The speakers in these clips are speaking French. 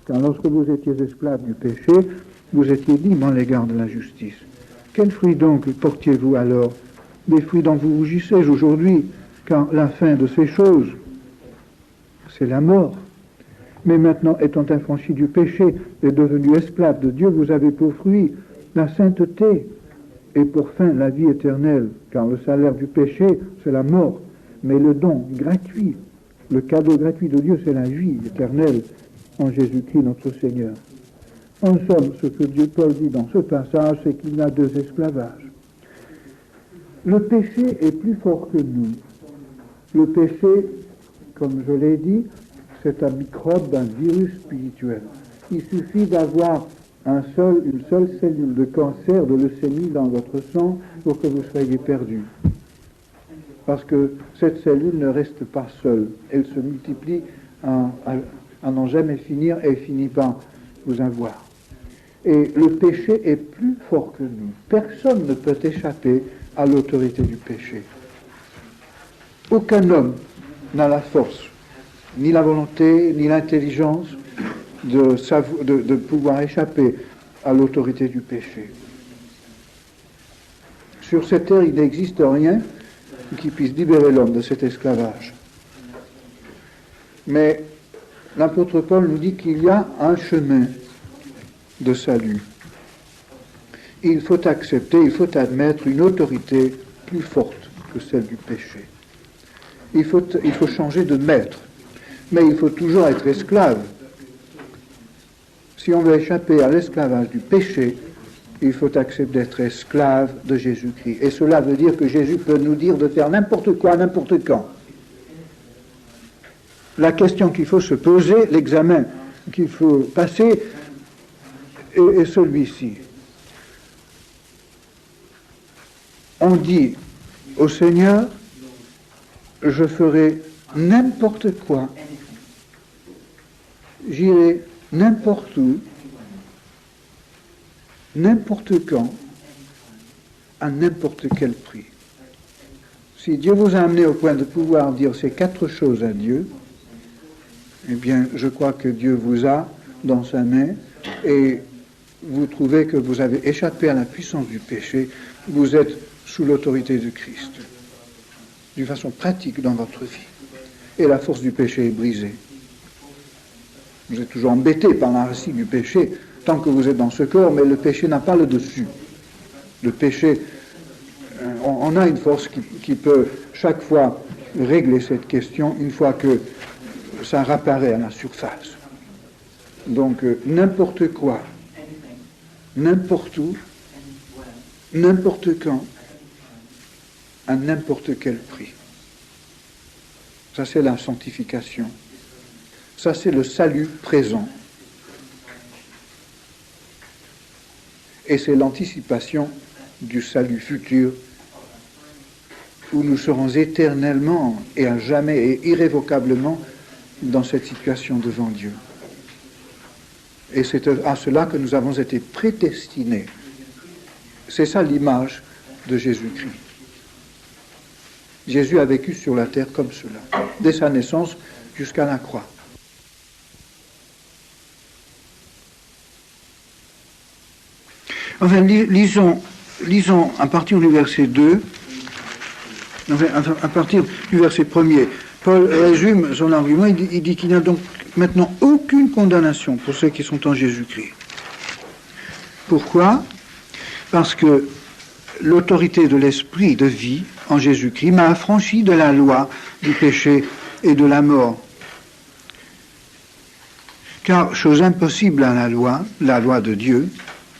Car lorsque vous étiez esclaves du péché, vous étiez libres à l'égard de la justice. Quels fruits donc portiez-vous alors? Des fruits dont vous rougissez aujourd'hui, car la fin de ces choses, c'est la mort. Mais maintenant, étant affranchis du péché et devenus esclaves de Dieu, vous avez pour fruit la sainteté et pour fin la vie éternelle, car le salaire du péché, c'est la mort. Mais le don gratuit, le cadeau gratuit de Dieu, c'est la vie éternelle en Jésus-Christ notre Seigneur. En somme, ce que Dieu Paul dit dans ce passage, c'est qu'il y a deux esclavages. Le péché est plus fort que nous. Le péché, comme je l'ai dit, c'est un microbe, un virus spirituel. Il suffit d'avoir une seule cellule de cancer, de leucémie dans votre sang pour que vous soyez perdu. Parce que cette cellule ne reste pas seule. Elle se multiplie à n'en jamais finir et finit par vous avoir. Et le péché est plus fort que nous. Personne ne peut échapper à l'autorité du péché. Aucun homme n'a la force, ni la volonté, ni l'intelligence de pouvoir échapper à l'autorité du péché. Sur cette terre, il n'existe rien qui puisse libérer l'homme de cet esclavage. Mais l'apôtre Paul nous dit qu'il y a un chemin de salut. Il faut accepter, il faut admettre une autorité plus forte que celle du péché. Il faut changer de maître, mais il faut toujours être esclave. Si on veut échapper à l'esclavage du péché, il faut accepter d'être esclave de Jésus-Christ. Et cela veut dire que Jésus peut nous dire de faire n'importe quoi, n'importe quand. La question qu'il faut se poser, l'examen qu'il faut passer, est celui-ci. On dit au Seigneur, je ferai n'importe quoi, j'irai n'importe où, n'importe quand, à n'importe quel prix. Si Dieu vous a amené au point de pouvoir dire ces quatre choses à Dieu, eh bien, je crois que Dieu vous a dans sa main et vous trouvez que vous avez échappé à la puissance du péché, vous êtes sous l'autorité de Christ, d'une façon pratique dans votre vie. Et la force du péché est brisée. Vous êtes toujours embêté par la racine du péché tant que vous êtes dans ce corps, mais le péché n'a pas le dessus. Le péché, on a une force qui peut chaque fois régler cette question une fois que ça réapparaît à la surface. Donc n'importe quoi, n'importe où, n'importe quand, à n'importe quel prix. Ça, c'est la sanctification. Ça, c'est le salut présent. Et c'est l'anticipation du salut futur, où nous serons éternellement et à jamais et irrévocablement dans cette situation devant Dieu. Et c'est à cela que nous avons été prédestinés. C'est ça l'image de Jésus-Christ. Jésus a vécu sur la terre comme cela, dès sa naissance jusqu'à la croix. Enfin, lisons à partir du verset 2, enfin, à partir du verset 1er. Paul résume son argument, il dit qu'il n'y a donc maintenant aucune condamnation pour ceux qui sont en Jésus-Christ. Pourquoi? Parce que l'autorité de l'esprit de vie en Jésus-Christ m'a affranchi de la loi du péché et de la mort. Car, chose impossible à la loi de Dieu,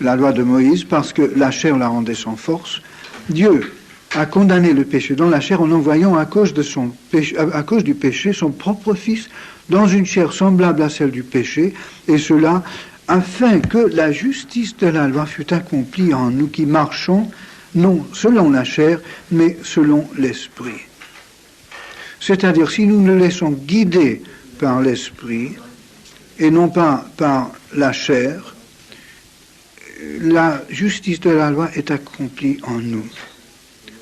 la loi de Moïse, parce que la chair la rendait sans force, Dieu a condamné le péché dans la chair en envoyant à cause du péché son propre Fils dans une chair semblable à celle du péché, et cela afin que la justice de la loi fût accomplie en nous qui marchons, non selon la chair, mais selon l'esprit. C'est-à-dire, si nous nous laissons guider par l'esprit, et non pas par la chair, la justice de la loi est accomplie en nous.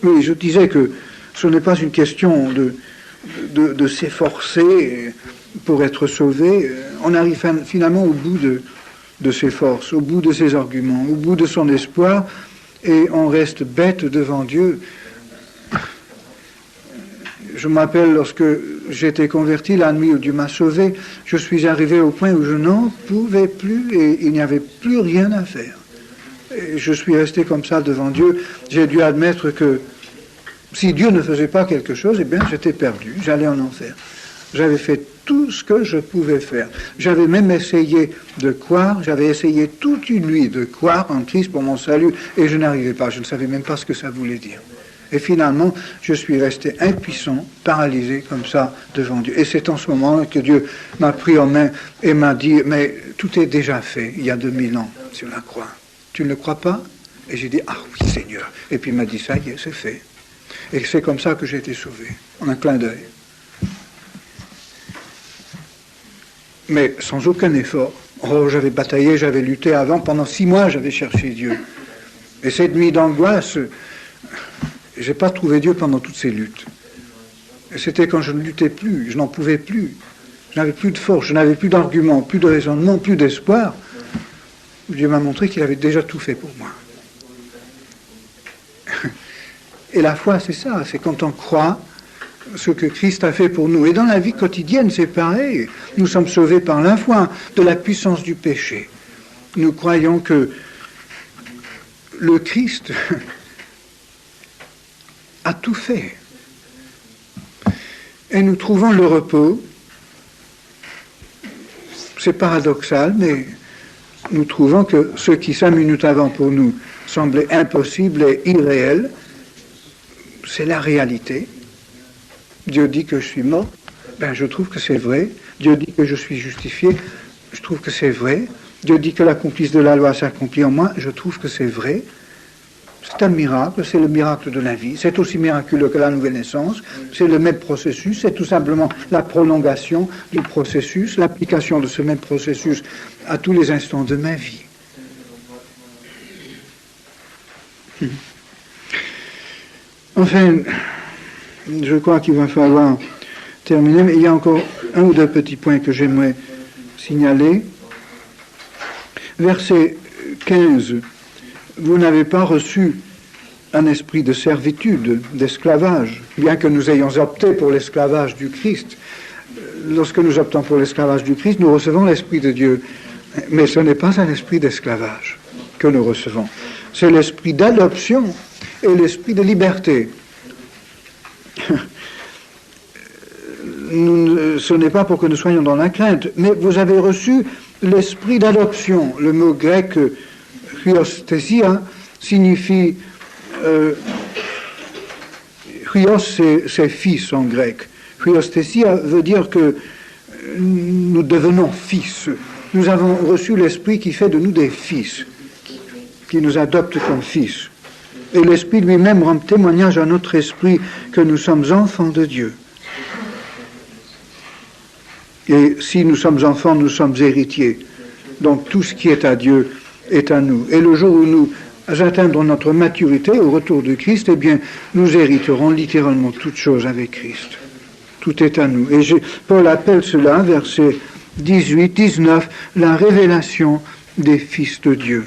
Oui, je disais que ce n'est pas une question de s'efforcer pour être sauvé. on arrive finalement au bout de ses forces, au bout de ses arguments, au bout de son espoir, et on reste bête devant Dieu. Je me rappelle lorsque j'étais converti, la nuit où Dieu m'a sauvé, je suis arrivé au point où je n'en pouvais plus et il n'y avait plus rien à faire. Et je suis resté comme ça devant Dieu. J'ai dû admettre que si Dieu ne faisait pas quelque chose, eh bien j'étais perdu, j'allais en enfer. J'avais fait tout ce que je pouvais faire. J'avais même essayé de croire, j'avais essayé toute une nuit de croire en Christ pour mon salut et je n'arrivais pas, je ne savais même pas ce que ça voulait dire. Et finalement, je suis resté impuissant, paralysé comme ça devant Dieu. Et c'est en ce moment que Dieu m'a pris en main et m'a dit, mais tout est déjà fait, il y a 2000 ans sur la croix. Tu ne le crois pas? Et j'ai dit, ah oui Seigneur. Et puis il m'a dit, ça y est, c'est fait. Et c'est comme ça que j'ai été sauvé, en un clin d'œil. Mais sans aucun effort. Oh, j'avais bataillé, j'avais lutté avant, pendant 6 mois j'avais cherché Dieu. Et cette nuit d'angoisse, j'ai pas trouvé Dieu pendant toutes ces luttes. Et c'était quand je ne luttais plus, je n'en pouvais plus. Je n'avais plus de force, je n'avais plus d'arguments, plus de raisonnement, plus d'espoir. Dieu m'a montré qu'il avait déjà tout fait pour moi. Et la foi, c'est ça, c'est quand on croit ce que Christ a fait pour nous. Et dans la vie quotidienne, c'est pareil. Nous sommes sauvés par la foi de la puissance du péché. Nous croyons que le Christ a tout fait. Et nous trouvons le repos. C'est paradoxal, mais nous trouvons que ce qui 5 minutes avant pour nous semblait impossible et irréel, c'est la réalité. Dieu dit que je suis mort, ben je trouve que c'est vrai. Dieu dit que je suis justifié, je trouve que c'est vrai. Dieu dit que l'accomplisse de la loi s'accomplit en moi, je trouve que c'est vrai. C'est un miracle, c'est le miracle de la vie. C'est aussi miraculeux que la nouvelle naissance. C'est le même processus, c'est tout simplement la prolongation du processus, l'application de ce même processus à tous les instants de ma vie. Enfin, je crois qu'il va falloir terminer, mais il y a encore 1 ou 2 petits points que j'aimerais signaler. Verset 15. Vous n'avez pas reçu un esprit de servitude, d'esclavage, bien que nous ayons opté pour l'esclavage du Christ. Lorsque nous optons pour l'esclavage du Christ, nous recevons l'Esprit de Dieu. Mais ce n'est pas un esprit d'esclavage que nous recevons. C'est l'esprit d'adoption et l'esprit de liberté. Ce n'est pas pour que nous soyons dans la crainte, mais vous avez reçu l'esprit d'adoption. Le mot grec Hyostésia signifie Hyos, c'est fils en grec. Hyostésia veut dire que nous devenons fils. Nous avons reçu l'esprit qui fait de nous des fils, qui nous adopte comme fils. Et l'esprit lui-même rend témoignage à notre esprit que nous sommes enfants de Dieu. Et si nous sommes enfants, nous sommes héritiers. Donc tout ce qui est à Dieu est à nous. Et le jour où nous atteindrons notre maturité au retour de Christ, eh bien, nous hériterons littéralement toutes choses avec Christ. Tout est à nous. Et Paul appelle cela, verset 18, 19, la révélation des fils de Dieu.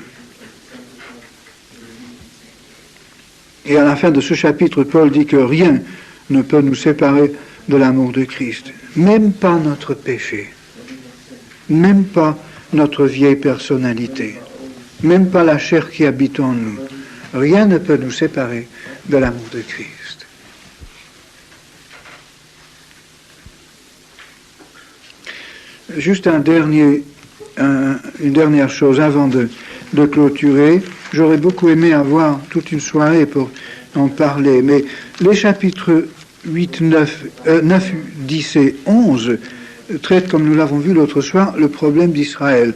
Et à la fin de ce chapitre, Paul dit que rien ne peut nous séparer de l'amour de Christ. Même pas notre péché. Même pas notre vieille personnalité. Même pas la chair qui habite en nous. Rien ne peut nous séparer de l'amour de Christ. Juste une dernière chose avant de clôturer. J'aurais beaucoup aimé avoir toute une soirée pour en parler, mais les chapitres 8, 9, 10 et 11 traitent, comme nous l'avons vu l'autre soir, le problème d'Israël.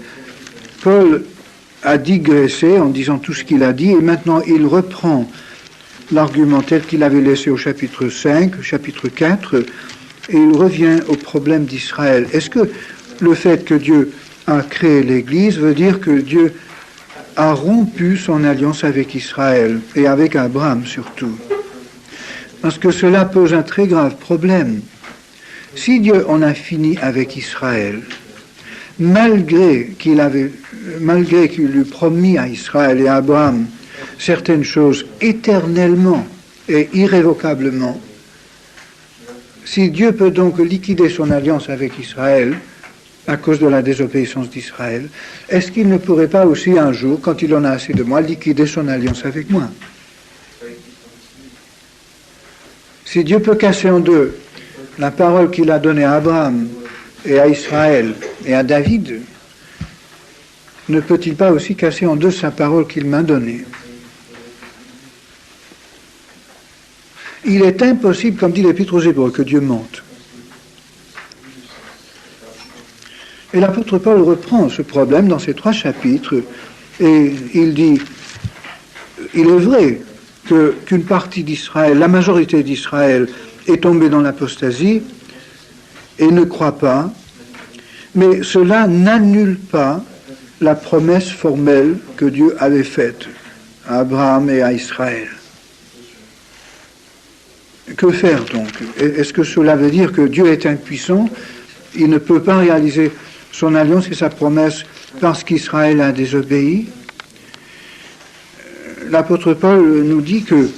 Paul a digressé en disant tout ce qu'il a dit, et maintenant il reprend l'argument tel qu'il avait laissé au chapitre 5, chapitre 4, et il revient au problème d'Israël. Est-ce que le fait que Dieu a créé l'Église veut dire que Dieu a rompu son alliance avec Israël, et avec Abraham surtout? Parce que cela pose un très grave problème. Si Dieu en a fini avec Israël, malgré qu'il eût promis à Israël et à Abraham certaines choses éternellement et irrévocablement, si Dieu peut donc liquider son alliance avec Israël à cause de la désobéissance d'Israël, est-ce qu'il ne pourrait pas aussi un jour, quand il en a assez de moi, liquider son alliance avec moi? Si Dieu peut casser en deux la parole qu'il a donnée à Abraham et à Israël et à David, ne peut-il pas aussi casser en deux sa parole qu'il m'a donnée? Il est impossible, comme dit l'Épître aux Hébreux, que Dieu mente. Et l'apôtre Paul reprend ce problème dans ces 3 chapitres, et il dit, il est vrai qu'une partie d'Israël, la majorité d'Israël, est tombée dans l'apostasie et ne croit pas, mais cela n'annule pas la promesse formelle que Dieu avait faite à Abraham et à Israël. Que faire donc? Est-ce que cela veut dire que Dieu est impuissant? Il ne peut pas réaliser son alliance et sa promesse parce qu'Israël a désobéi? L'apôtre Paul nous dit que,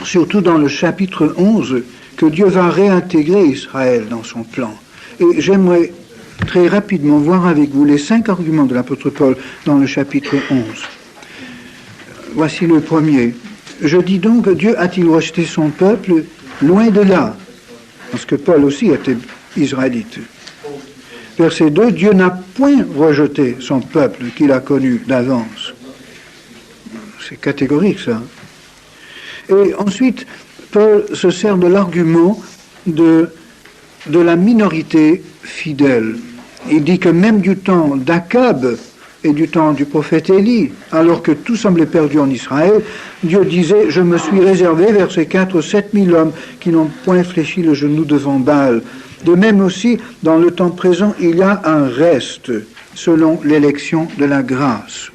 surtout dans le chapitre 11, que Dieu va réintégrer Israël dans son plan. Et j'aimerais très rapidement voir avec vous les 5 arguments de l'apôtre Paul dans le chapitre 11. Voici le premier. Je dis donc, Dieu a-t-il rejeté son peuple? Loin de là, parce que Paul aussi était israélite. Verset 2, Dieu n'a point rejeté son peuple qu'il a connu d'avance. C'est catégorique, ça. Et ensuite, Paul se sert de l'argument de la minorité fidèle. Il dit que même du temps d'Akab et du temps du prophète Élie, alors que tout semblait perdu en Israël, Dieu disait, je me suis réservé, verset 4, 7000 hommes qui n'ont point fléchi le genou devant Baal. De même aussi, dans le temps présent, il y a un reste, selon l'élection de la grâce.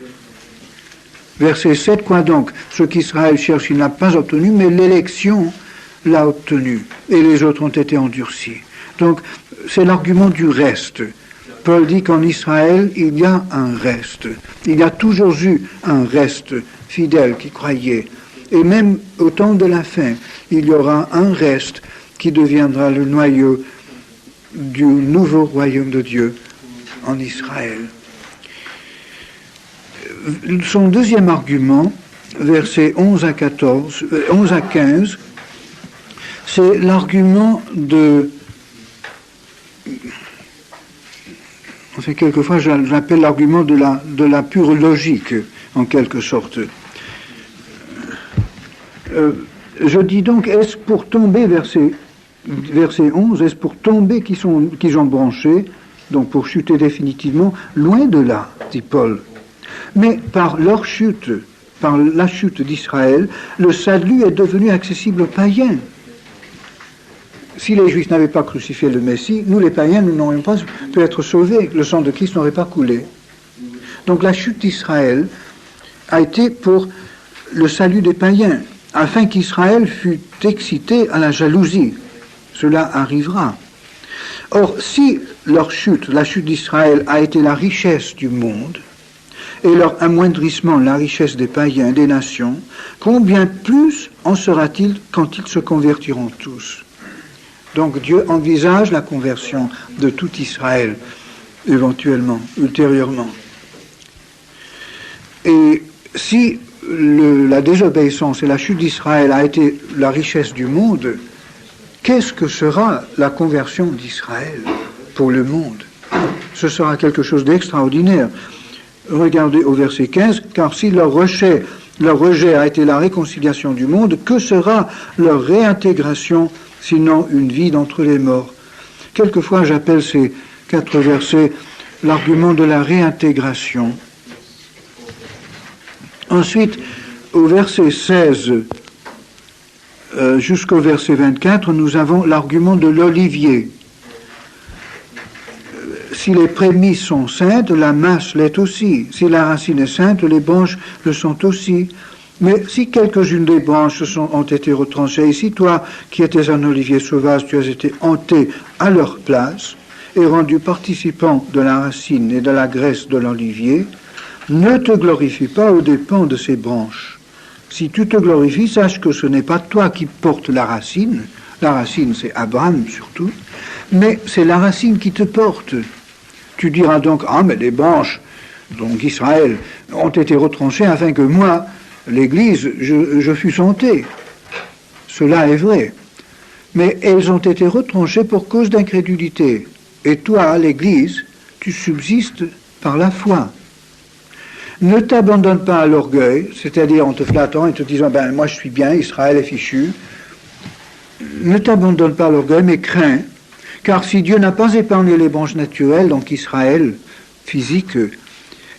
Verset 7, quoi donc? Ce qu'Israël cherche, il n'a pas obtenu, mais l'élection l'a obtenu, et les autres ont été endurcis. Donc, c'est l'argument du reste. Paul dit qu'en Israël, il y a un reste. Il y a toujours eu un reste fidèle qui croyait. Et même au temps de la fin, il y aura un reste qui deviendra le noyau du nouveau royaume de Dieu en Israël. Son deuxième argument, versets 11 à 15, c'est l'argument de... Enfin, quelquefois, je l'appelle l'argument de la pure logique, en quelque sorte. Je dis donc, est-ce pour tomber, verset 11, est-ce pour tomber qui ont branché, donc pour chuter définitivement, loin de là, dit Paul. Mais par leur chute, par la chute d'Israël, le salut est devenu accessible aux païens. Si les Juifs n'avaient pas crucifié le Messie, nous les païens, nous n'aurions pas pu être sauvés. Le sang de Christ n'aurait pas coulé. Donc la chute d'Israël a été pour le salut des païens, afin qu'Israël fût excité à la jalousie. Cela arrivera. Or, si leur chute, la chute d'Israël, a été la richesse du monde, et leur amoindrissement, la richesse des païens, des nations, combien plus en sera-t-il quand ils se convertiront tous? Donc Dieu envisage la conversion de tout Israël, éventuellement, ultérieurement. Et si la désobéissance et la chute d'Israël a été la richesse du monde, qu'est-ce que sera la conversion d'Israël pour le monde? Ce sera quelque chose d'extraordinaire. Regardez au verset 15, car si leur rejet a été la réconciliation du monde, que sera leur réintégration sinon une vie d'entre les morts? Quelquefois j'appelle ces 4 versets l'argument de la réintégration. Ensuite, au verset 16 jusqu'au verset 24, nous avons l'argument de l'olivier. Si les prémices sont saintes, la masse l'est aussi. Si la racine est sainte, les branches le sont aussi. Mais si quelques-unes des branches ont été retranchées, et si toi, qui étais un olivier sauvage, tu as été hanté à leur place, et rendu participant de la racine et de la graisse de l'olivier, ne te glorifie pas aux dépens de ses branches. Si tu te glorifies, sache que ce n'est pas toi qui portes la racine c'est Abraham surtout, mais c'est la racine qui te porte. Tu diras donc, ah mais les branches, donc Israël, ont été retranchées afin que moi, l'Église, je fusse hontée. Cela est vrai. Mais elles ont été retranchées pour cause d'incrédulité. Et toi, l'Église, tu subsistes par la foi. Ne t'abandonne pas à l'orgueil, c'est-à-dire en te flattant et te disant, ben moi je suis bien, Israël est fichu. Ne t'abandonne pas à l'orgueil, mais crains, car si Dieu n'a pas épargné les branches naturelles, donc Israël, physique,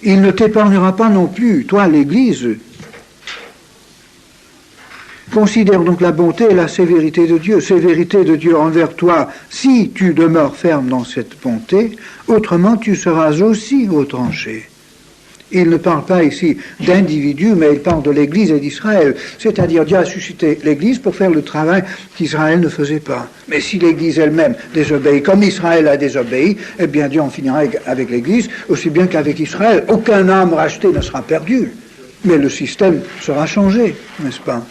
il ne t'épargnera pas non plus, toi, l'Église. Considère donc la bonté et la sévérité de Dieu envers toi, si tu demeures ferme dans cette bonté, autrement tu seras aussi retranché. Il ne parle pas ici d'individus, mais il parle de l'Église et d'Israël. C'est-à-dire, Dieu a suscité l'Église pour faire le travail qu'Israël ne faisait pas. Mais si l'Église elle-même désobéit, comme Israël a désobéi, eh bien Dieu en finira avec l'Église, aussi bien qu'avec Israël. Aucun âme rachetée ne sera perdu, mais le système sera changé, n'est-ce pas?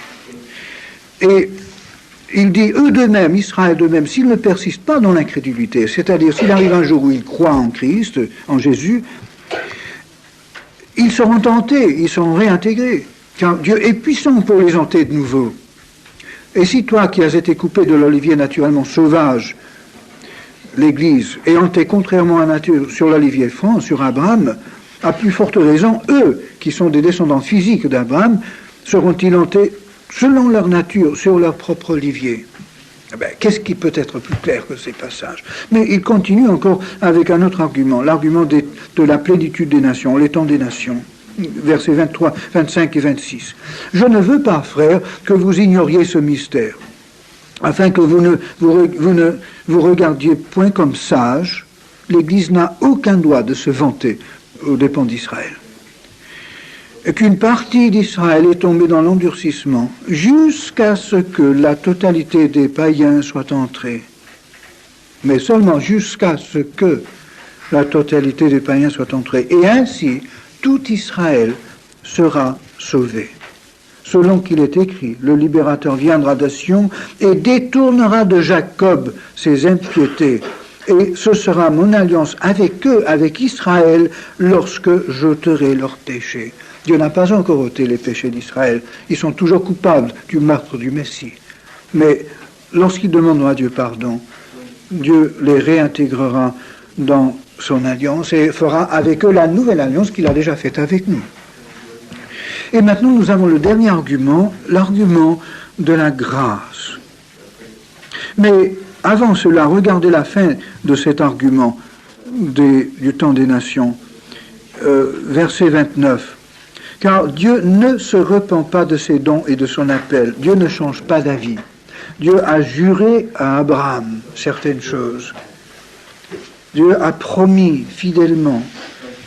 Et il dit, eux d'eux-mêmes, Israël d'eux-mêmes, s'ils ne persistent pas dans l'incrédulité, c'est-à-dire s'il arrive un jour où ils croient en Christ, en Jésus, ils seront tentés, ils seront réintégrés, car Dieu est puissant pour les hanter de nouveau. Et si toi qui as été coupé de l'olivier naturellement sauvage, l'Église, et hanté contrairement à nature sur l'olivier franc, sur Abraham, à plus forte raison, eux, qui sont des descendants physiques d'Abraham, seront-ils hantés selon leur nature sur leur propre olivier. Qu'est-ce qui peut être plus clair que ces passages? Mais il continue encore avec un autre argument, l'argument de la plénitude des nations, les temps des nations, versets 23, 25 et 26. Je ne veux pas, frères, que vous ignoriez ce mystère, afin que vous ne vous regardiez point comme sages. L'Église n'a aucun droit de se vanter aux dépens d'Israël. Et qu'une partie d'Israël est tombée dans l'endurcissement jusqu'à ce que la totalité des païens soit entrée. Mais seulement jusqu'à ce que la totalité des païens soit entrée. Et ainsi, tout Israël sera sauvé. Selon qu'il est écrit, le libérateur viendra de Sion et détournera de Jacob ses impiétés. Et ce sera mon alliance avec eux, avec Israël, lorsque j'ôterai leurs péchés. Dieu n'a pas encore ôté les péchés d'Israël. Ils sont toujours coupables du meurtre du Messie. Mais lorsqu'ils demanderont à Dieu pardon, Dieu les réintégrera dans son alliance et fera avec eux la nouvelle alliance qu'il a déjà faite avec nous. Et maintenant, nous avons le dernier argument, l'argument de la grâce. Mais avant cela, regardez la fin de cet argument du temps des nations. Verset 29. Car Dieu ne se repent pas de ses dons et de son appel. Dieu ne change pas d'avis. Dieu a juré à Abraham certaines choses. Dieu a promis fidèlement.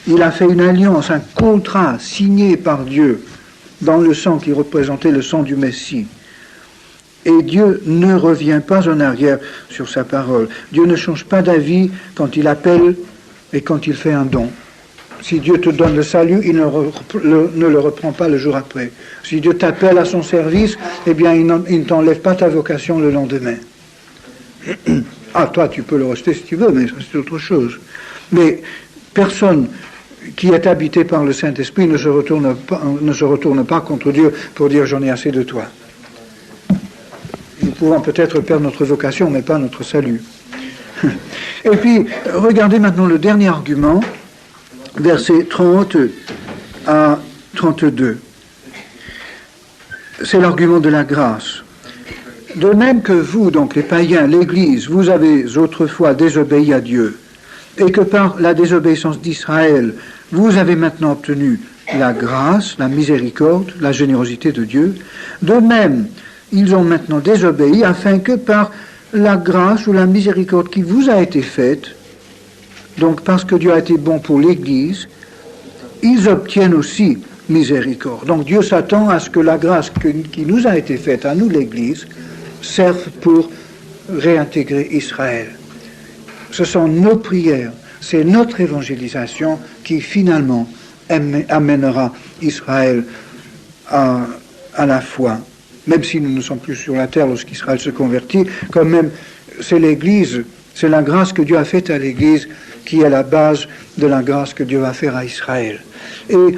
Il a fait une alliance, un contrat signé par Dieu dans le sang qui représentait le sang du Messie. Et Dieu ne revient pas en arrière sur sa parole. Dieu ne change pas d'avis quand il appelle et quand il fait un don. Si Dieu te donne le salut, il ne le reprend pas le jour après. Si Dieu t'appelle à son service, eh bien, il ne t'enlève pas ta vocation le lendemain. Ah, toi, tu peux le rejeter si tu veux, mais c'est autre chose. Mais personne qui est habité par le Saint-Esprit ne se retourne pas contre Dieu pour dire « j'en ai assez de toi ». Nous pouvons peut-être perdre notre vocation, mais pas notre salut. Et puis, regardez maintenant le dernier argument, versets 30 à 32. C'est l'argument de la grâce. De même que vous, donc les païens, l'Église, vous avez autrefois désobéi à Dieu, et que par la désobéissance d'Israël, vous avez maintenant obtenu la grâce, la miséricorde, la générosité de Dieu, de même, ils ont maintenant désobéi afin que par la grâce ou la miséricorde qui vous a été faite, donc parce que Dieu a été bon pour l'Église, ils obtiennent aussi miséricorde. Donc Dieu s'attend à ce que la grâce qui nous a été faite, à nous l'Église, serve pour réintégrer Israël. Ce sont nos prières, c'est notre évangélisation qui finalement amènera Israël à la foi. Même si nous ne sommes plus sur la terre lorsqu'Israël se convertit, quand même, c'est l'Église, c'est la grâce que Dieu a faite à l'Église qui est la base de la grâce que Dieu va faire à Israël. Et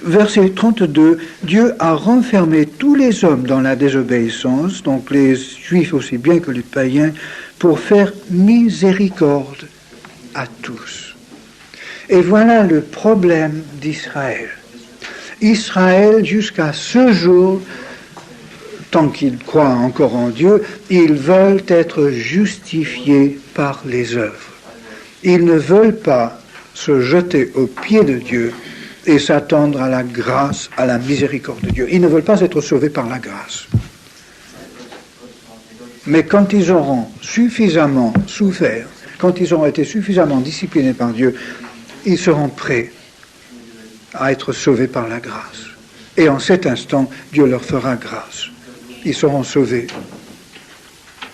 verset 32, Dieu a renfermé tous les hommes dans la désobéissance, donc les Juifs aussi bien que les païens, pour faire miséricorde à tous. Et voilà le problème d'Israël. Israël, jusqu'à ce jour, tant qu'ils croient encore en Dieu, ils veulent être justifiés par les œuvres. Ils ne veulent pas se jeter aux pieds de Dieu et s'attendre à la grâce, à la miséricorde de Dieu. Ils ne veulent pas être sauvés par la grâce. Mais quand ils auront suffisamment souffert, quand ils auront été suffisamment disciplinés par Dieu, ils seront prêts à être sauvés par la grâce. Et en cet instant, Dieu leur fera grâce. Ils seront sauvés,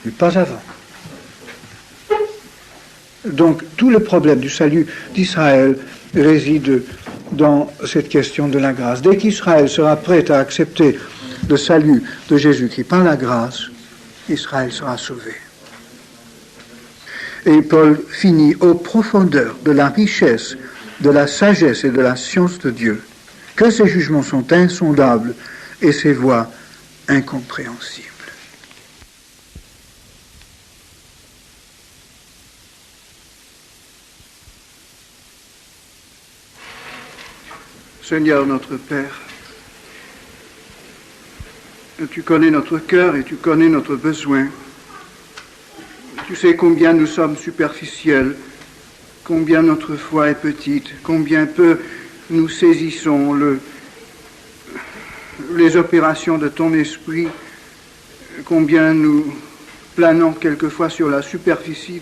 mais pas avant. Donc, tout le problème du salut d'Israël réside dans cette question de la grâce. Dès qu'Israël sera prêt à accepter le salut de Jésus-Christ par la grâce, Israël sera sauvé. Et Paul finit aux profondeurs de la richesse, de la sagesse et de la science de Dieu, que ses jugements sont insondables et ses voies incompréhensibles. Seigneur notre Père, tu connais notre cœur et tu connais notre besoin. Tu sais combien nous sommes superficiels, combien notre foi est petite, combien peu nous saisissons les opérations de ton esprit, combien nous planons quelquefois sur la superficie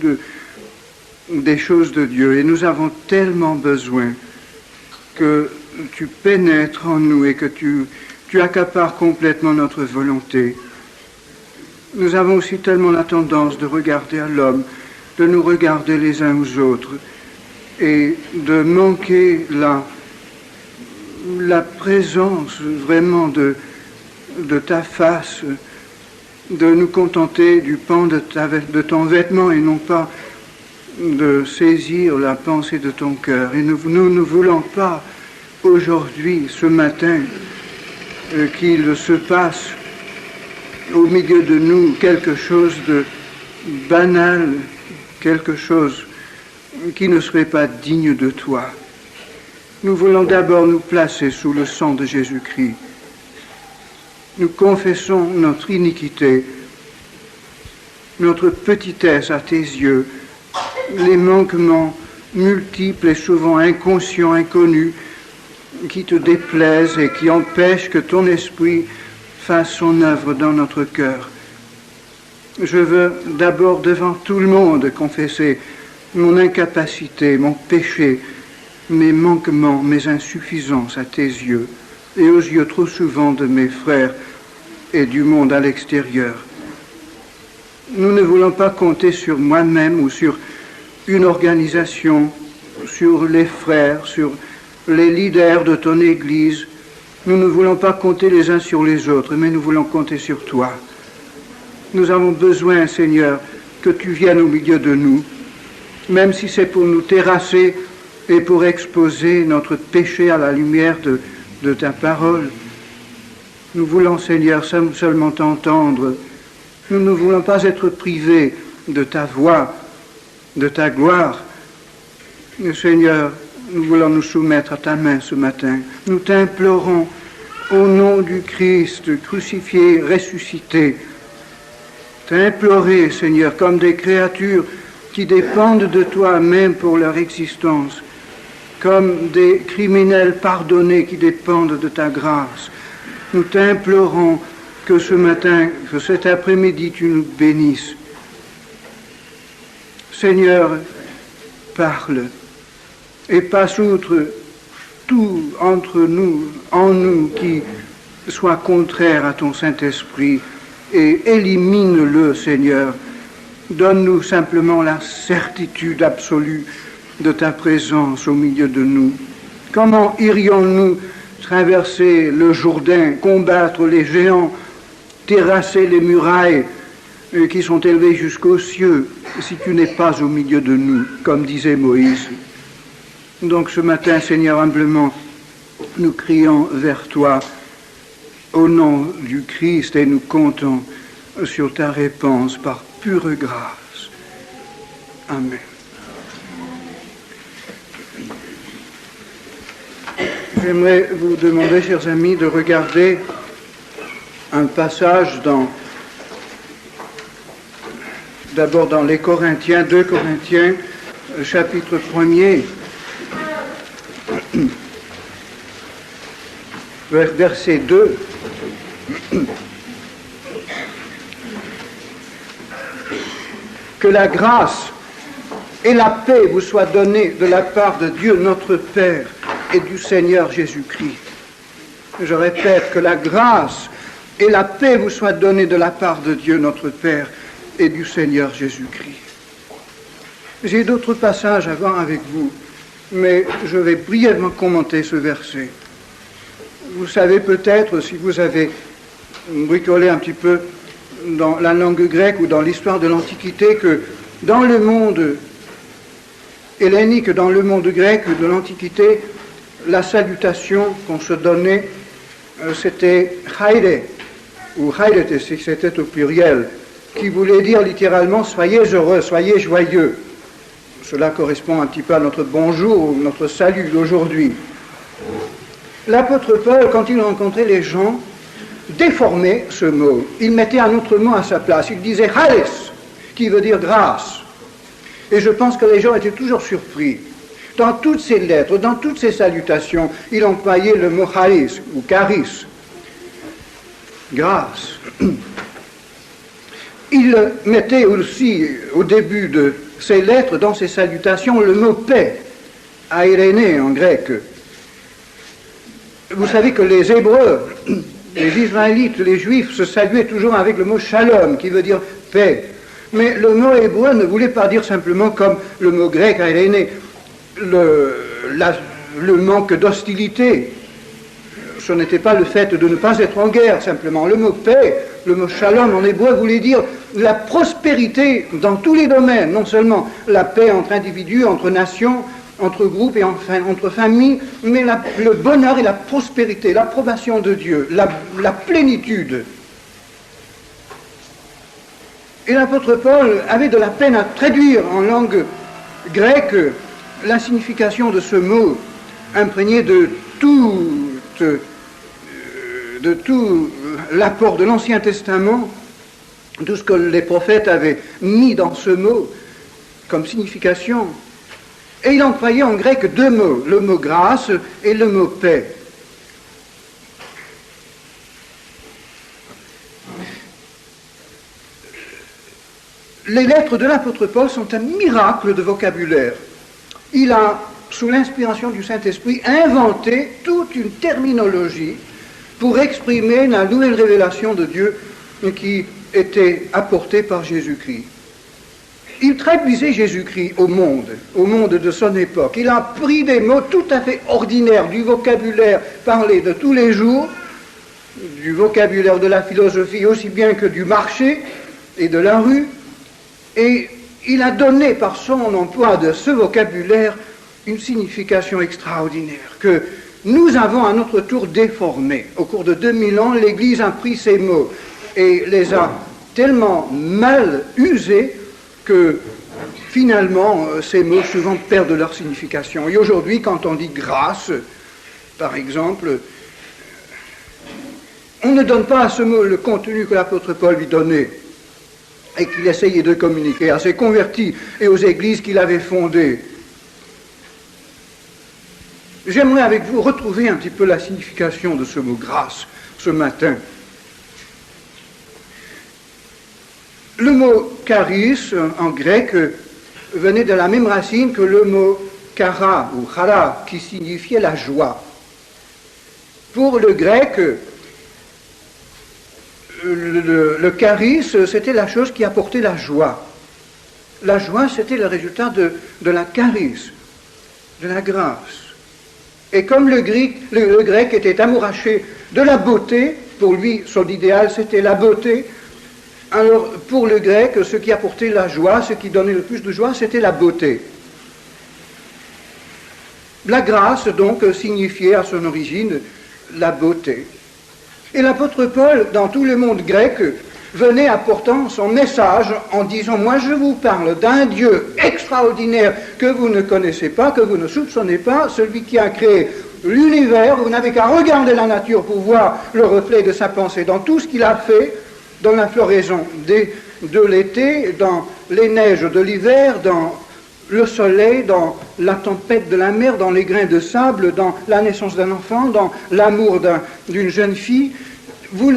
des choses de Dieu. Et nous avons tellement besoin que tu pénètres en nous et que tu accapares complètement notre volonté. Nous avons aussi tellement la tendance de regarder à l'homme, de nous regarder les uns aux autres et de manquer la présence vraiment de ta face, de nous contenter du pan de ton vêtement et non pas de saisir la pensée de ton cœur. Et nous ne voulons pas aujourd'hui, ce matin, qu'il se passe au milieu de nous quelque chose de banal, quelque chose qui ne serait pas digne de toi. Nous voulons d'abord nous placer sous le sang de Jésus-Christ. Nous confessons notre iniquité, notre petitesse à tes yeux, les manquements multiples et souvent inconscients, inconnus, qui te déplaisent et qui empêchent que ton esprit fasse son œuvre dans notre cœur. Je veux d'abord devant tout le monde confesser mon incapacité, mon péché, mes manquements, mes insuffisances à tes yeux et aux yeux trop souvent de mes frères et du monde à l'extérieur. Nous ne voulons pas compter sur moi-même ou sur une organisation, sur les frères, sur les leaders de ton Église. Nous ne voulons pas compter les uns sur les autres, mais nous voulons compter sur toi. Nous avons besoin, Seigneur, que tu viennes au milieu de nous, même si c'est pour nous terrasser et pour exposer notre péché à la lumière de ta parole. Nous voulons, Seigneur, seulement t'entendre. Nous ne voulons pas être privés de ta voix, de ta gloire. Seigneur, nous voulons nous soumettre à ta main ce matin. Nous t'implorons au nom du Christ crucifié, ressuscité. T'implorer, Seigneur, comme des créatures qui dépendent de toi même pour leur existence, comme des criminels pardonnés qui dépendent de ta grâce. Nous t'implorons que ce matin, que cet après-midi, tu nous bénisses. Seigneur, parle et passe outre tout entre nous, en nous, qui soit contraire à ton Saint-Esprit et élimine-le, Seigneur, Donne-nous simplement la certitude absolue de ta présence au milieu de nous. Comment irions-nous traverser le Jourdain, combattre les géants, terrasser les murailles qui sont élevées jusqu'aux cieux, si tu n'es pas au milieu de nous, comme disait Moïse? Donc ce matin, Seigneur, humblement, nous crions vers toi au nom du Christ et nous comptons sur ta réponse par pure grâce. Amen. J'aimerais vous demander, chers amis, de regarder un passage d'abord dans les Corinthiens, 2 Corinthiens, chapitre 1er, verset 2. Que la grâce et la paix vous soient données de la part de Dieu notre Père et du Seigneur Jésus-Christ. Je répète, que la grâce et la paix vous soient données de la part de Dieu notre Père et du Seigneur Jésus-Christ. J'ai d'autres passages à voir avec vous, mais je vais brièvement commenter ce verset. Vous savez peut-être, si vous avez bricolé un petit peu dans la langue grecque ou dans l'histoire de l'Antiquité, que dans le monde hellénique, dans le monde grec de l'Antiquité, la salutation qu'on se donnait, c'était haïre, ou haïrete, si c'était au pluriel, qui voulait dire littéralement « soyez heureux, soyez joyeux ». Cela correspond un petit peu à notre bonjour ou notre salut d'aujourd'hui. L'apôtre Paul, quand il rencontrait les gens, déformait ce mot. Il mettait un autre mot à sa place. Il disait « charis », qui veut dire « grâce ». Et je pense que les gens étaient toujours surpris. Dans toutes ces lettres, dans toutes ces salutations, il employait le mot charis ou charis, grâce. Il mettait aussi, au début de ces lettres, dans ces salutations, le mot paix, airéné en grec. Vous savez que les Hébreux, les Israélites, les Juifs se saluaient toujours avec le mot shalom, qui veut dire paix. Mais le mot hébreu ne voulait pas dire simplement comme le mot grec airéné, le manque d'hostilité. Ce n'était pas le fait de ne pas être en guerre simplement. Le mot paix, le mot shalom en hébreu voulait dire la prospérité dans tous les domaines, non seulement la paix entre individus, entre nations, entre groupes et enfin entre familles, mais le bonheur et la prospérité, l'approbation de Dieu, la plénitude. Et l'apôtre Paul avait de la peine à traduire en langue grecque la signification de ce mot, imprégné de tout l'apport de l'Ancien Testament, tout ce que les prophètes avaient mis dans ce mot comme signification. Et il employait en grec deux mots, le mot grâce et le mot paix. Les lettres de l'apôtre Paul sont un miracle de vocabulaire. Il a, sous l'inspiration du Saint-Esprit, inventé toute une terminologie pour exprimer la nouvelle révélation de Dieu qui était apportée par Jésus-Christ. Il traduisait Jésus-Christ au monde de son époque. Il a pris des mots tout à fait ordinaires, du vocabulaire parlé de tous les jours, du vocabulaire de la philosophie aussi bien que du marché et de la rue, et il a donné par son emploi de ce vocabulaire une signification extraordinaire que nous avons à notre tour déformée. Au cours de 2000 ans, l'Église a pris ces mots et les a tellement mal usés que finalement, ces mots souvent perdent leur signification. Et aujourd'hui, quand on dit grâce, par exemple, on ne donne pas à ce mot le contenu que l'apôtre Paul lui donnait et qu'il essayait de communiquer à ses convertis et aux églises qu'il avait fondées. J'aimerais avec vous retrouver un petit peu la signification de ce mot grâce ce matin. Le mot charis en grec venait de la même racine que le mot chara ou chara qui signifiait la joie. Pour le grec, le charis, c'était la chose qui apportait la joie. La joie, c'était le résultat de la charis, de la grâce. Et comme le grec était amouraché de la beauté, pour lui, son idéal, c'était la beauté, alors pour le grec, ce qui apportait la joie, ce qui donnait le plus de joie, c'était la beauté. La grâce, donc, signifiait à son origine la beauté. Et l'apôtre Paul, dans tout le monde grec, venait apportant son message en disant « Moi, je vous parle d'un Dieu extraordinaire que vous ne connaissez pas, que vous ne soupçonnez pas, celui qui a créé l'univers. Vous n'avez qu'à regarder la nature pour voir le reflet de sa pensée dans tout ce qu'il a fait, dans la floraison de l'été, dans les neiges de l'hiver, dans le soleil, dans la tempête de la mer, dans les grains de sable, dans la naissance d'un enfant, dans l'amour d'une jeune fille. Vous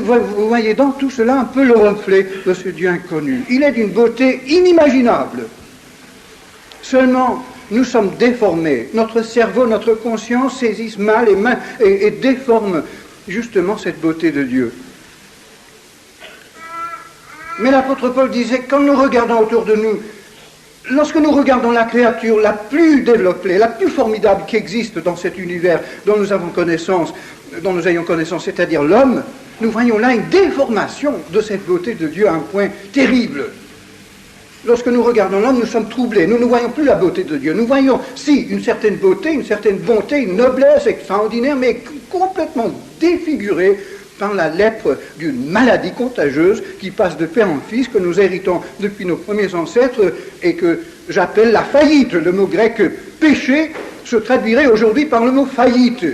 voyez dans tout cela un peu le reflet de ce Dieu inconnu. Il est d'une beauté inimaginable. Seulement, nous sommes déformés. Notre cerveau, notre conscience saisissent mal et déforment justement cette beauté de Dieu. Mais l'apôtre Paul disait, quand nous regardons autour de nous, lorsque nous regardons la créature la plus développée, la plus formidable qui existe dans cet univers dont nous ayons connaissance, c'est-à-dire l'homme, nous voyons là une déformation de cette beauté de Dieu à un point terrible. Lorsque nous regardons l'homme, nous sommes troublés. Nous ne voyons plus la beauté de Dieu. Nous voyons, si, une certaine beauté, une certaine bonté, une noblesse extraordinaire, mais complètement défigurée par la lèpre d'une maladie contagieuse qui passe de père en fils, que nous héritons depuis nos premiers ancêtres et que j'appelle la faillite. Le mot grec péché se traduirait aujourd'hui par le mot faillite.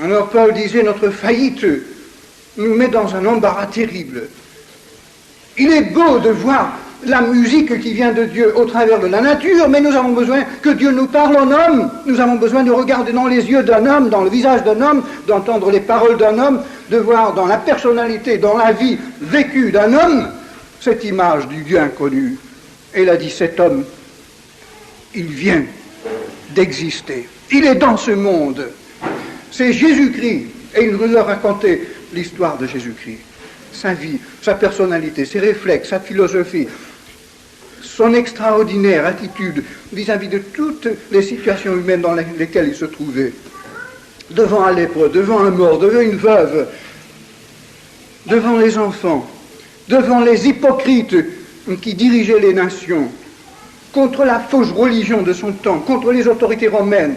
Alors Paul disait, notre faillite nous met dans un embarras terrible. Il est beau de voir la musique qui vient de Dieu au travers de la nature, mais nous avons besoin que Dieu nous parle en homme. Nous avons besoin de regarder dans les yeux d'un homme, dans le visage d'un homme, d'entendre les paroles d'un homme, de voir dans la personnalité, dans la vie vécue d'un homme, cette image du Dieu inconnu. Et il a dit, cet homme, il vient d'exister. Il est dans ce monde. C'est Jésus-Christ. Et il nous a raconté l'histoire de Jésus-Christ. Sa vie, sa personnalité, ses réflexes, sa philosophie, son extraordinaire attitude vis-à-vis de toutes les situations humaines dans lesquelles il se trouvait. Devant un lépreux, devant un mort, devant une veuve, devant les enfants, devant les hypocrites qui dirigeaient les nations, contre la fausse religion de son temps, contre les autorités romaines,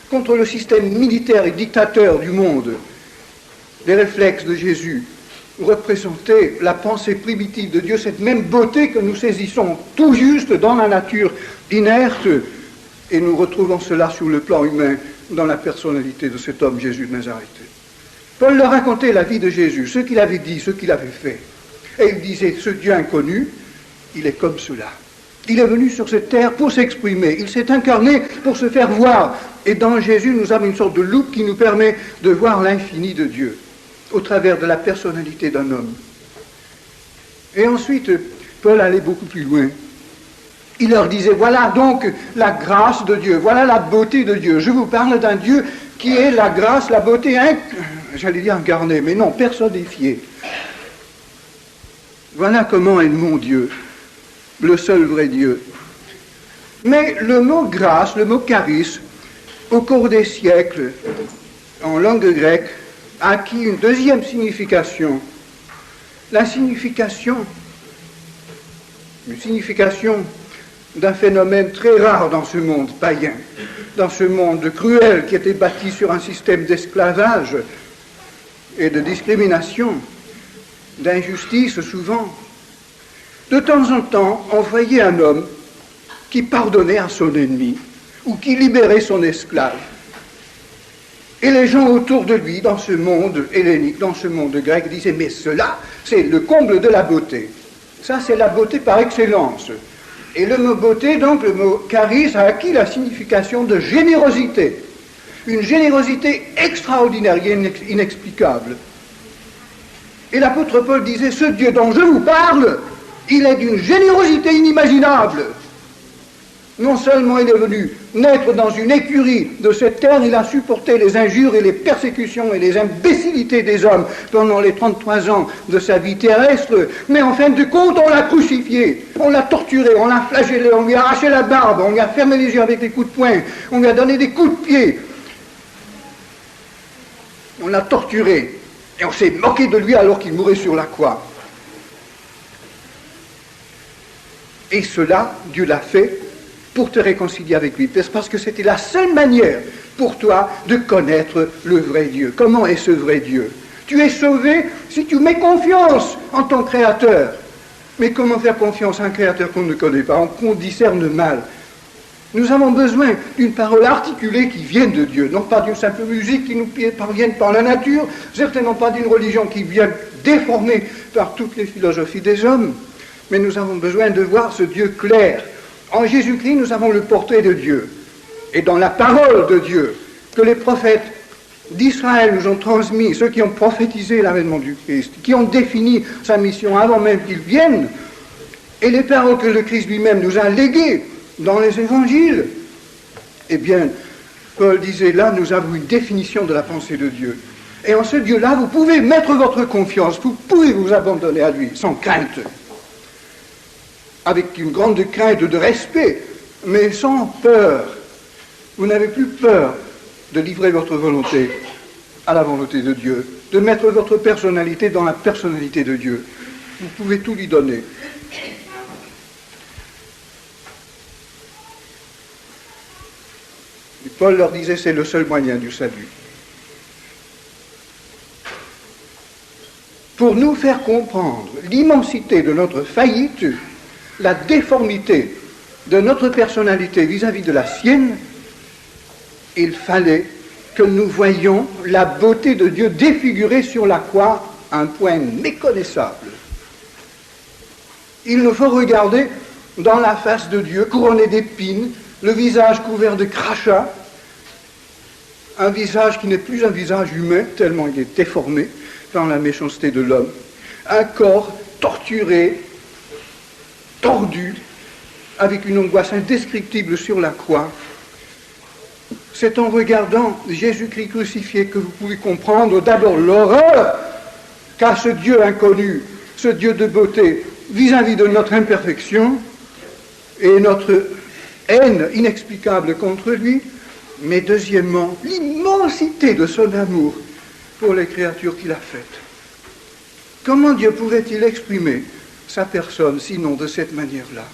contre le système militaire et dictateur du monde. Les réflexes de Jésus représentaient la pensée primitive de Dieu, cette même beauté que nous saisissons tout juste dans la nature inerte, et nous retrouvons cela sur le plan humain dans la personnalité de cet homme Jésus de Nazareth. Paul leur racontait la vie de Jésus, ce qu'il avait dit, ce qu'il avait fait. Et il disait, ce Dieu inconnu, il est comme cela. Il est venu sur cette terre pour s'exprimer, il s'est incarné pour se faire voir. Et dans Jésus, nous avons une sorte de loupe qui nous permet de voir l'infini de Dieu au travers de la personnalité d'un homme. Et ensuite, Paul allait beaucoup plus loin. Il leur disait, voilà donc la grâce de Dieu, voilà la beauté de Dieu. Je vous parle d'un Dieu qui est la grâce, la beauté, j'allais dire incarnée, mais non, personnifiée. Voilà comment est mon Dieu, le seul vrai Dieu. Mais le mot grâce, le mot charis, au cours des siècles, en langue grecque, a acquis une deuxième signification. La signification, une signification d'un phénomène très rare dans ce monde païen, dans ce monde cruel qui était bâti sur un système d'esclavage et de discrimination, d'injustice souvent. De temps en temps, on voyait un homme qui pardonnait à son ennemi ou qui libérait son esclave. Et les gens autour de lui, dans ce monde hellénique, dans ce monde grec, disaient, mais cela, c'est le comble de la beauté. Ça, c'est la beauté par excellence. Et le mot beauté, donc, le mot charis, a acquis la signification de générosité. Une générosité extraordinaire, inexplicable. Et l'apôtre Paul disait, ce Dieu dont je vous parle, il est d'une générosité inimaginable. Non seulement il est venu naître dans une écurie de cette terre, il a supporté les injures et les persécutions et les imbécilités des hommes pendant les 33 ans de sa vie terrestre, mais en fin de compte, on l'a crucifié, on l'a torturé, on l'a flagellé, on lui a arraché la barbe, on lui a fermé les yeux avec des coups de poing, on lui a donné des coups de pied, on l'a torturé, et on s'est moqué de lui alors qu'il mourait sur la croix. Et cela, Dieu l'a fait pour te réconcilier avec lui, parce que c'était la seule manière pour toi de connaître le vrai Dieu. Comment est ce vrai Dieu? Tu es sauvé si tu mets confiance en ton Créateur. Mais comment faire confiance à un Créateur qu'on ne connaît pas, qu'on discerne mal? Nous avons besoin d'une parole articulée qui vienne de Dieu, non pas d'une simple musique qui nous parvienne par la nature, certainement pas d'une religion qui vient déformée par toutes les philosophies des hommes, mais nous avons besoin de voir ce Dieu clair. En Jésus-Christ, nous avons le portrait de Dieu. Et dans la parole de Dieu, que les prophètes d'Israël nous ont transmis, ceux qui ont prophétisé l'avènement du Christ, qui ont défini sa mission avant même qu'il vienne, et les paroles que le Christ lui-même nous a léguées dans les évangiles, eh bien, Paul disait, là, nous avons une définition de la pensée de Dieu. Et en ce Dieu-là, vous pouvez mettre votre confiance, vous pouvez vous abandonner à lui, sans crainte, avec une grande crainte de respect, mais sans peur. Vous n'avez plus peur de livrer votre volonté à la volonté de Dieu, de mettre votre personnalité dans la personnalité de Dieu. Vous pouvez tout lui donner. Et Paul leur disait, c'est le seul moyen du salut. Pour nous faire comprendre l'immensité de notre faillite, la déformité de notre personnalité vis-à-vis de la sienne, il fallait que nous voyions la beauté de Dieu défigurée sur la croix à un point méconnaissable. Il nous faut regarder dans la face de Dieu, couronné d'épines, le visage couvert de crachats, un visage qui n'est plus un visage humain, tellement il est déformé par la méchanceté de l'homme, un corps torturé, tordu, avec une angoisse indescriptible sur la croix. C'est en regardant Jésus-Christ crucifié que vous pouvez comprendre d'abord l'horreur qu'a ce Dieu inconnu, ce Dieu de beauté, vis-à-vis de notre imperfection et notre haine inexplicable contre lui, mais deuxièmement, l'immensité de son amour pour les créatures qu'il a faites. Comment Dieu pouvait-il exprimer sa personne, sinon de cette manière-là?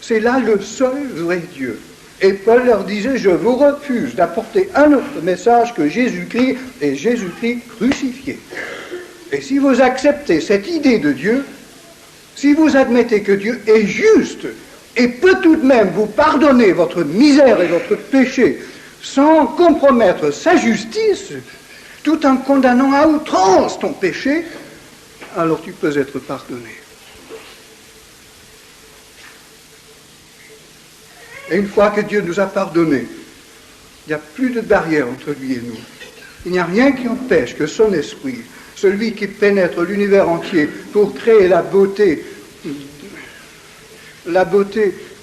C'est là le seul vrai Dieu. Et Paul leur disait, je vous refuse d'apporter un autre message que Jésus-Christ et Jésus-Christ crucifié. Et si vous acceptez cette idée de Dieu, si vous admettez que Dieu est juste et peut tout de même vous pardonner votre misère et votre péché sans compromettre sa justice, tout en condamnant à outrance ton péché, alors tu peux être pardonné. Et une fois que Dieu nous a pardonnés, il n'y a plus de barrière entre lui et nous. Il n'y a rien qui empêche que son esprit, celui qui pénètre l'univers entier pour créer la beauté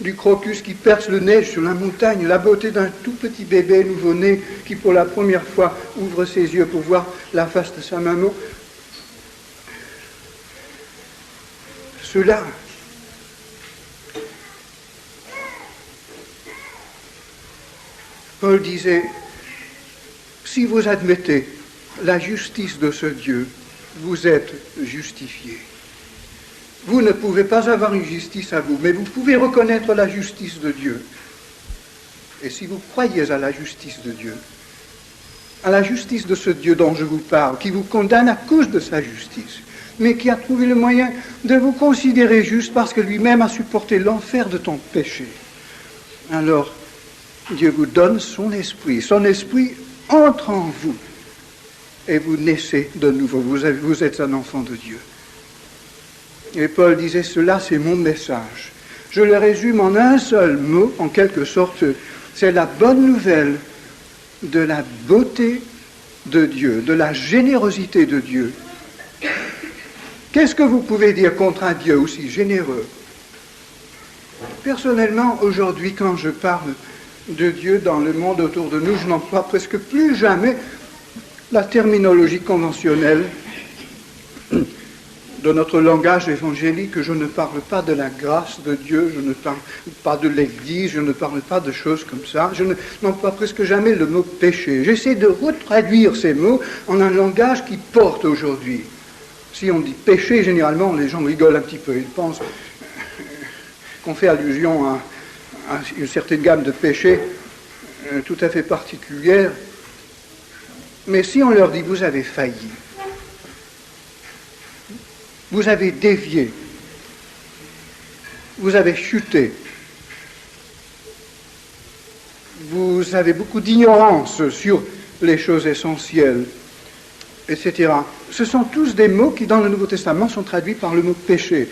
du crocus qui perce le neige sur la montagne, la beauté d'un tout petit bébé nouveau-né qui pour la première fois ouvre ses yeux pour voir la face de sa maman. Cela, Paul disait, si vous admettez la justice de ce Dieu, vous êtes justifiés. Vous ne pouvez pas avoir une justice à vous, mais vous pouvez reconnaître la justice de Dieu. Et si vous croyez à la justice de Dieu, à la justice de ce Dieu dont je vous parle, qui vous condamne à cause de sa justice, mais qui a trouvé le moyen de vous considérer juste parce que lui-même a supporté l'enfer de ton péché, alors Dieu vous donne son esprit entre en vous, et vous naissez de nouveau, vous êtes un enfant de Dieu. Et Paul disait, cela c'est mon message. Je le résume en un seul mot, en quelque sorte, c'est la bonne nouvelle de la beauté de Dieu, de la générosité de Dieu. Qu'est-ce que vous pouvez dire contre un Dieu aussi généreux? Personnellement, aujourd'hui, quand je parle de Dieu dans le monde autour de nous, je n'emploie presque plus jamais la terminologie conventionnelle de notre langage évangélique. Je ne parle pas de la grâce de Dieu, je ne parle pas de l'Église, je ne parle pas de choses comme ça. Je n'emploie presque jamais le mot péché. J'essaie de retraduire ces mots en un langage qui porte aujourd'hui. Si on dit péché, généralement, les gens rigolent un petit peu. Ils pensent qu'on fait allusion à une certaine gamme de péchés tout à fait particulière. Mais si on leur dit, vous avez failli, vous avez dévié, vous avez chuté, vous avez beaucoup d'ignorance sur les choses essentielles, etc. Ce sont tous des mots qui, dans le Nouveau Testament, sont traduits par le mot péché,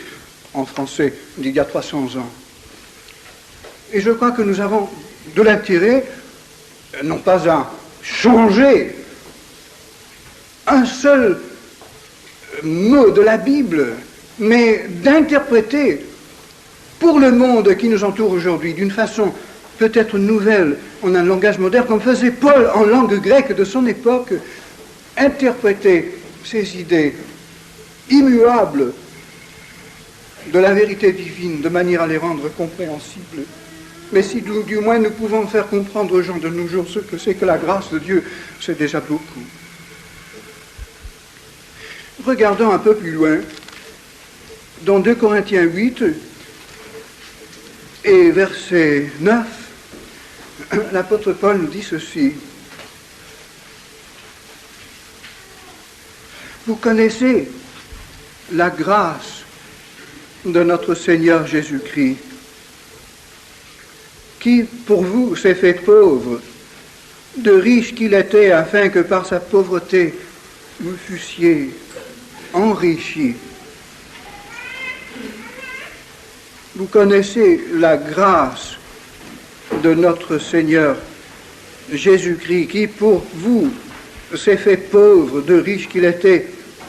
en français, d'il y a 300 ans. Et je crois que nous avons de l'intérêt, non pas à changer un seul mot de la Bible, mais d'interpréter pour le monde qui nous entoure aujourd'hui, d'une façon peut-être nouvelle, en un langage moderne, comme faisait Paul en langue grecque de son époque, interpréter ces idées immuables de la vérité divine de manière à les rendre compréhensibles. Mais si du moins nous pouvons faire comprendre aux gens de nos jours ce que c'est que la grâce de Dieu, c'est déjà beaucoup. Regardons un peu plus loin, dans 2 Corinthiens 8 et verset 9, l'apôtre Paul nous dit ceci. Vous connaissez la grâce de notre Seigneur Jésus-Christ, qui pour vous s'est fait pauvre, de riche qu'il était, afin que par sa pauvreté vous fussiez enrichis. Vous connaissez la grâce de notre Seigneur Jésus-Christ, qui pour vous s'est fait pauvre, de riche qu'il était,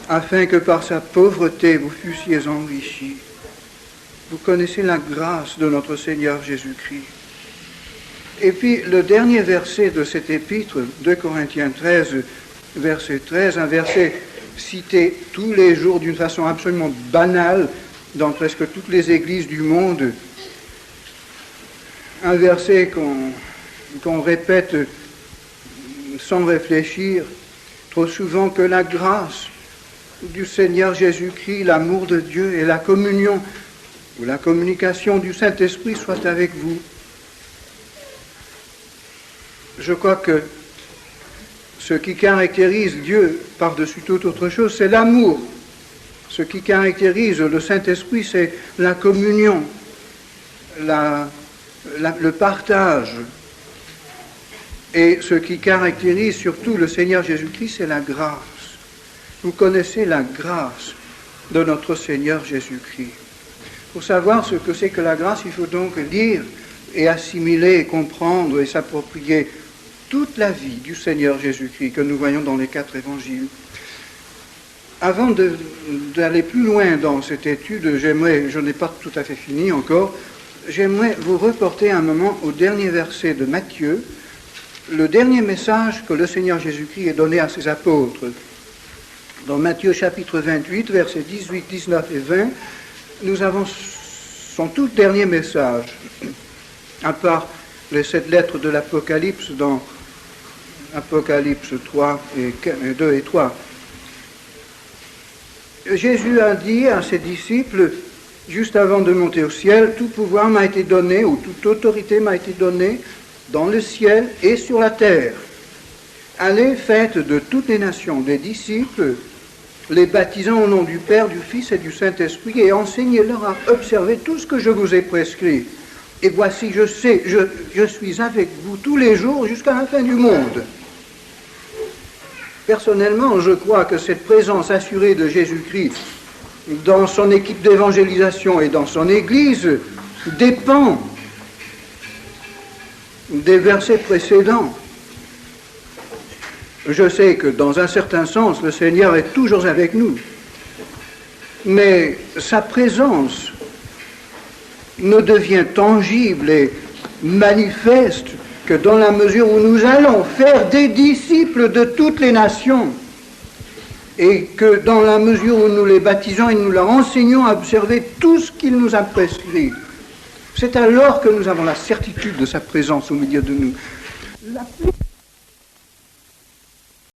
afin que par sa pauvreté vous fussiez enrichis. Vous connaissez la grâce de notre Seigneur Jésus-Christ. Et puis le dernier verset de cet épître, 2 Corinthiens 13, verset 13, un verset cité tous les jours d'une façon absolument banale dans presque toutes les églises du monde, un verset qu'on répète sans réfléchir trop souvent, que la grâce du Seigneur Jésus-Christ, l'amour de Dieu et la communion ou la communication du Saint-Esprit soient avec vous. Je crois que ce qui caractérise Dieu par-dessus toute autre chose, c'est l'amour. Ce qui caractérise le Saint-Esprit, c'est la communion, le partage. Et ce qui caractérise surtout le Seigneur Jésus-Christ, c'est la grâce. Vous connaissez la grâce de notre Seigneur Jésus-Christ. Pour savoir ce que c'est que la grâce, il faut donc lire et assimiler, et comprendre et s'approprier toute la vie du Seigneur Jésus-Christ que nous voyons dans les 4 évangiles. Avant d'aller plus loin dans cette étude, je n'ai pas tout à fait fini encore, j'aimerais vous reporter un moment au dernier verset de Matthieu, le dernier message que le Seigneur Jésus-Christ a donné à ses apôtres. Dans Matthieu chapitre 28, versets 18, 19 et 20, nous avons son tout dernier message, à part les 7 lettres de l'Apocalypse dans Apocalypse 3 et 2 et 3. Jésus a dit à ses disciples, juste avant de monter au ciel, tout pouvoir m'a été donné, ou toute autorité m'a été donnée, dans le ciel et sur la terre. Allez, faites de toutes les nations des disciples, les baptisant au nom du Père, du Fils et du Saint-Esprit, et enseignez-leur à observer tout ce que je vous ai prescrit. Et voici, je suis avec vous tous les jours jusqu'à la fin du monde. Personnellement, je crois que cette présence assurée de Jésus-Christ dans son équipe d'évangélisation et dans son Église dépend des versets précédents. Je sais que dans un certain sens, le Seigneur est toujours avec nous, mais sa présence ne devient tangible et manifeste que dans la mesure où nous allons faire des disciples de toutes les nations et que dans la mesure où nous les baptisons et nous leur enseignons à observer tout ce qu'il nous a prescrit. C'est alors que nous avons la certitude de sa présence au milieu de nous.